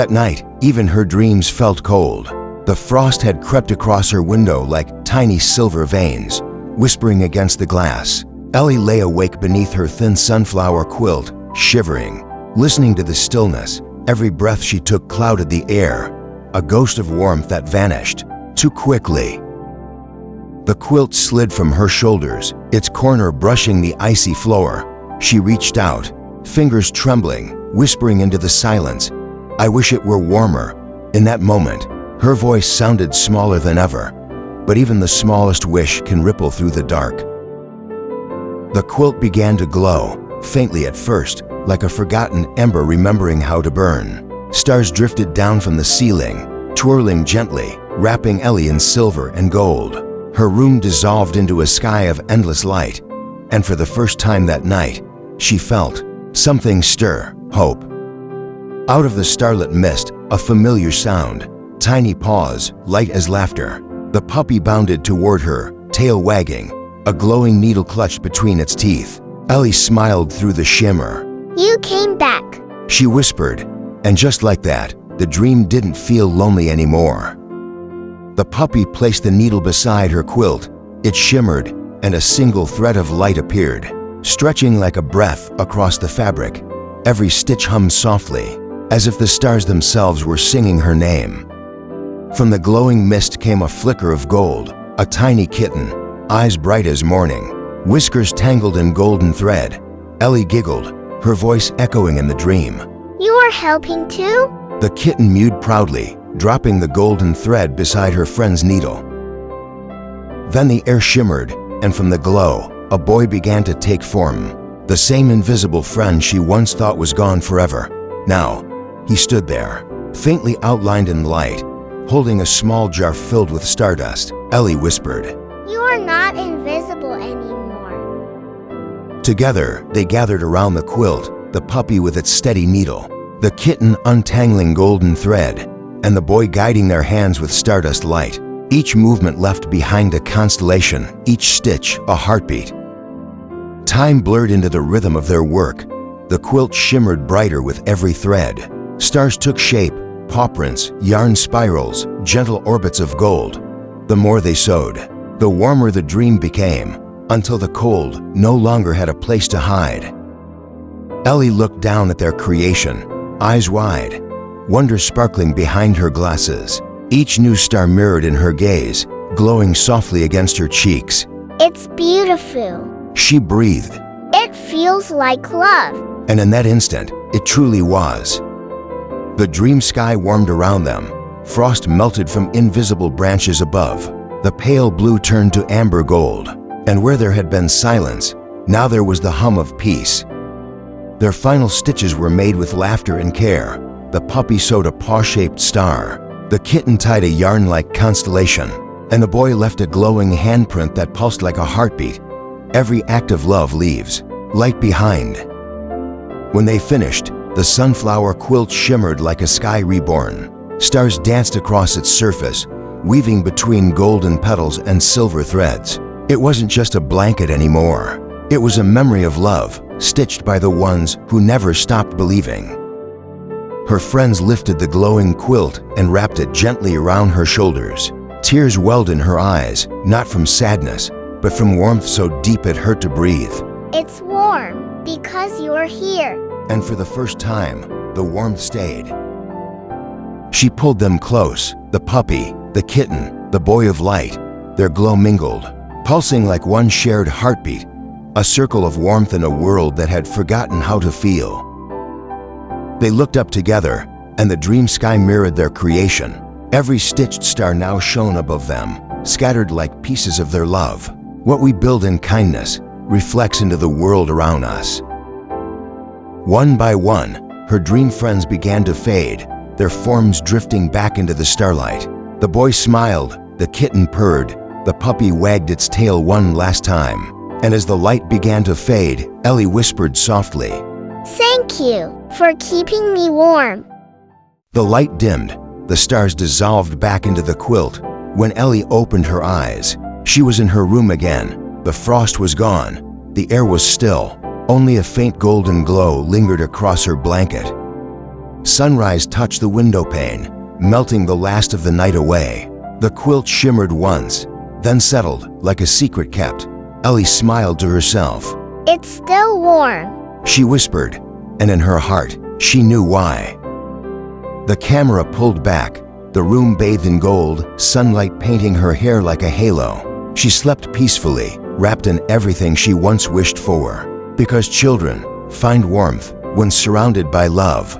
That night, even her dreams felt cold. The frost had crept across her window like tiny silver veins, whispering against the glass. Ellie lay awake beneath her thin sunflower quilt, shivering, listening to the stillness. Every breath she took clouded the air, a ghost of warmth that vanished too quickly. The quilt slid from her shoulders, its corner brushing the icy floor. She reached out, fingers trembling, whispering into the silence, "I wish it were warmer." In that moment, her voice sounded smaller than ever, but even the smallest wish can ripple through the dark. The quilt began to glow, faintly at first, like a forgotten ember remembering how to burn. Stars drifted down from the ceiling, twirling gently, wrapping Ellie in silver and gold. Her room dissolved into a sky of endless light, and for the first time that night, she felt something stir, hope. Out of the starlit mist, a familiar sound, tiny paws, light as laughter. The puppy bounded toward her, tail wagging, a glowing needle clutched between its teeth. Ellie smiled through the shimmer. "You came back," she whispered, and just like that, the dream didn't feel lonely anymore. The puppy placed the needle beside her quilt. It shimmered, and a single thread of light appeared, stretching like a breath across the fabric. Every stitch hummed softly, as if the stars themselves were singing her name. From the glowing mist came a flicker of gold, a tiny kitten, eyes bright as morning, whiskers tangled in golden thread. Ellie giggled, her voice echoing in the dream. "You are helping too?" The kitten mewed proudly, dropping the golden thread beside her friend's needle. Then the air shimmered, and from the glow, a boy began to take form. The same invisible friend she once thought was gone forever. Now, he stood there, faintly outlined in light, holding a small jar filled with stardust. Ellie whispered, "You are not invisible anymore." Together, they gathered around the quilt, the puppy with its steady needle, the kitten untangling golden thread, and the boy guiding their hands with stardust light. Each movement left behind a constellation, each stitch a heartbeat. Time blurred into the rhythm of their work. The quilt shimmered brighter with every thread. Stars took shape, paw prints, yarn spirals, gentle orbits of gold. The more they sewed, the warmer the dream became, until the cold no longer had a place to hide. Ellie looked down at their creation, eyes wide, wonder sparkling behind her glasses. Each new star mirrored in her gaze, glowing softly against her cheeks. "It's beautiful," she breathed. "It feels like love." And in that instant, it truly was. The dream sky warmed around them. Frost melted from invisible branches above. The pale blue turned to amber gold. And where there had been silence, now there was the hum of peace. Their final stitches were made with laughter and care. The puppy sewed a paw-shaped star. The kitten tied a yarn-like constellation. And the boy left a glowing handprint that pulsed like a heartbeat. Every act of love leaves light behind. When they finished, the sunflower quilt shimmered like a sky reborn. Stars danced across its surface, weaving between golden petals and silver threads. It wasn't just a blanket anymore. It was a memory of love, stitched by the ones who never stopped believing. Her friends lifted the glowing quilt and wrapped it gently around her shoulders. Tears welled in her eyes, not from sadness, but from warmth so deep it hurt to breathe. "It's warm because you're here." And for the first time, the warmth stayed. She pulled them close, the puppy, the kitten, the boy of light. Their glow mingled, pulsing like one shared heartbeat, a circle of warmth in a world that had forgotten how to feel. They looked up together, and the dream sky mirrored their creation. Every stitched star now shone above them, scattered like pieces of their love. What we build in kindness reflects into the world around us. One by one, her dream friends began to fade, their forms drifting back into the starlight. The boy smiled, the kitten purred, the puppy wagged its tail one last time. And as the light began to fade, Ellie whispered softly, "Thank you for keeping me warm." The light dimmed, the stars dissolved back into the quilt. When Ellie opened her eyes, she was in her room again. The frost was gone, the air was still. Only a faint golden glow lingered across her blanket. Sunrise touched the window pane, melting the last of the night away. The quilt shimmered once, then settled like a secret kept. Ellie smiled to herself. It's still warm. She whispered, and in her heart, she knew why. The camera pulled back, the room bathed in gold, sunlight painting her hair like a halo. She slept peacefully, wrapped in everything she once wished for. Because children find warmth when surrounded by love.